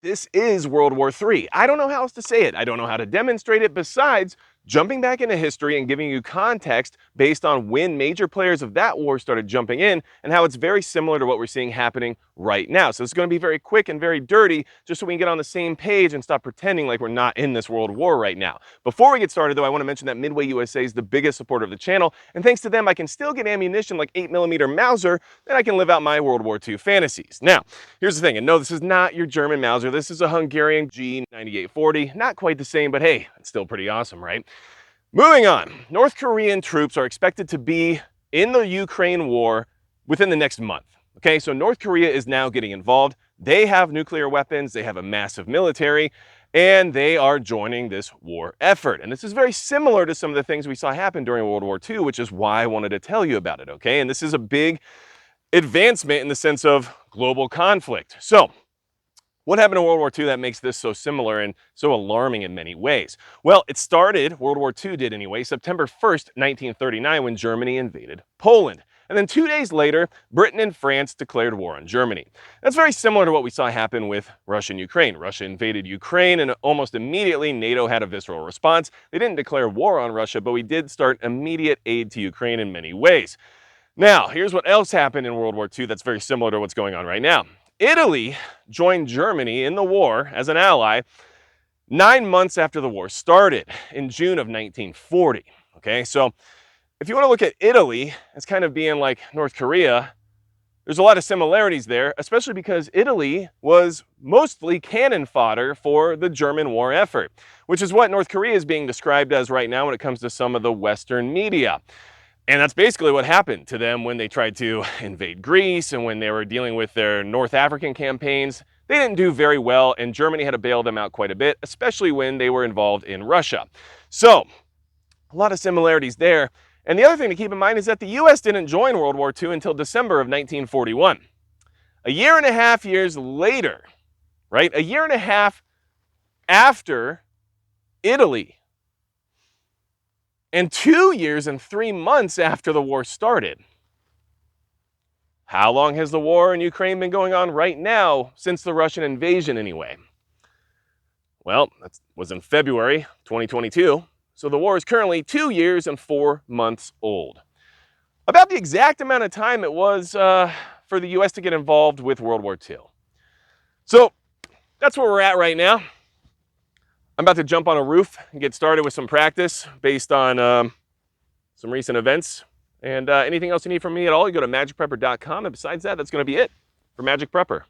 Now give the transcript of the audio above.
This is World War III. I don't know how else to say it. I don't know how to demonstrate it besides jumping back into history and giving you context based on when major players of that war started jumping in and how it's very similar to what we're seeing happening right now. So it's going to be very quick and very dirty just so we can get on the same page and stop pretending like we're not in this world war right now. Before we get started though, I want to mention that Midway USA is the biggest supporter of the channel, and thanks to them I can still get ammunition like 8mm Mauser, and I can live out my World War II fantasies. Now, here's the thing, and no, this is not your German Mauser, this is a Hungarian G9840, not quite the same, but hey, it's still pretty awesome, right? Moving on, North Korean troops are expected to be in the Ukraine war within the next month. Okay, so North Korea is now getting involved. They have nuclear weapons, they have a massive military, and they are joining this war effort. And this is very similar to some of the things we saw happen during World War II, which is why I wanted to tell you about it, okay? And this is a big advancement in the sense of global conflict. So, what happened in World War II that makes this so similar and so alarming in many ways? Well, it started, World War II did anyway, September 1st, 1939, when Germany invaded Poland. And then 2 days later, Britain and France declared war on Germany. That's very similar to what we saw happen with Russia and Ukraine. Russia invaded Ukraine, and almost immediately NATO had a visceral response. They didn't declare war on Russia, but we did start immediate aid to Ukraine in many ways. Now, here's what else happened in World War II that's very similar to what's going on right now. Italy joined Germany in the war as an ally 9 months after the war started in June of 1940. Okay, so if you want to look at Italy as kind of being like North Korea, there's a lot of similarities there, especially because Italy was mostly cannon fodder for the German war effort, which is what North Korea is being described as right now when it comes to some of the Western media. And that's basically what happened to them when they tried to invade Greece and when they were dealing with their North African campaigns. They didn't do very well, and Germany had to bail them out quite a bit, especially when they were involved in Russia. So, a lot of similarities there. And the other thing to keep in mind is that the US didn't join World War II until December of 1941. A year and a half years later, right? A year and a half after Italy. And 2 years and 3 months after the war started. How long has the war in Ukraine been going on right now, since the Russian invasion anyway? Well, that was in February 2022, so the war is currently 2 years and 4 months old. About the exact amount of time it was for the US to get involved with World War II. So, that's where we're at right now. I'm about to jump on a roof and get started with some practice based on some recent events. And anything else you need from me at all, you go to magicprepper.com. And besides that, that's going to be it for Magic Prepper.